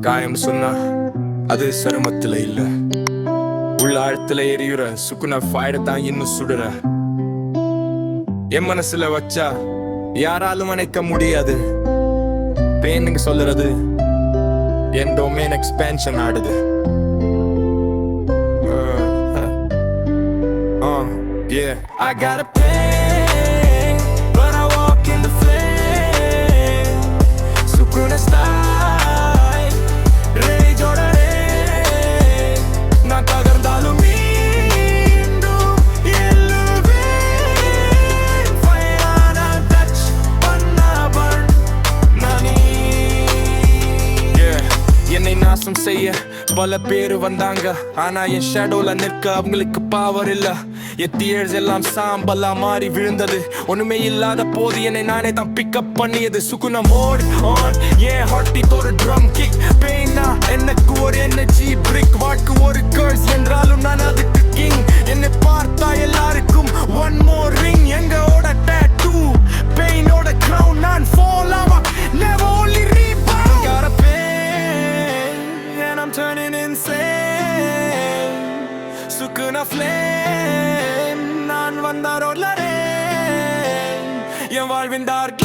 காயம்னு சொன்னா அது சருமத்துல இல்ல, உள்ள ஆழத்துல எரியுற சுக்குன ஃபயர் தான் இன்னும் சுடுற. என் மனசுல வச்சா யாராலும் அணைக்க முடியாது. பெயினுங்க சொல்லுறது என் டொமைன் எக்ஸ்பேன்ஷன் ஆடுது. Yeah, I got a pain, but I walk in the flame. Sukuna style, rage oda rain. Na tagardalu meendum elluve. Fire na touch panna burn nani. Yeah, என்னை நாசம் செய்ய பல பேரு வந்தாங்க. ஆனா என் ஷேடோல நிற்க அவங்களுக்கு பவர் இல்ல. என் தியர்ஸ் எல்லாம் சாம்பலா மாறி விழுந்தது. ஒண்ணுமே இல்லாத போது என்னை நானே தான் பிக்கப் பண்ணியது. சுகுண மோட் ஆன், ஏன் ஹார்ட்டிக்கு ஒரு ட்ரம் கிக். பெயினா எனக்கு ஒரு எனர்ஜி பிரிக். வாழ்க்கை ஒரு கர்ஸ் என்றாலும் நான் அதுக்கு கிங். என்னை பார்த்தா எல்லாருக்கும் ஒன் மோர் ரிங். எங்கோட டேட்டூ பெயினோட கிரவுன். நான் ஃபால் ஆவா never only rebound. Got a pain and I'm turning insane. Sukuna flame, நான் வந்த ரோட்ல என் வாழ்வின் டார்க்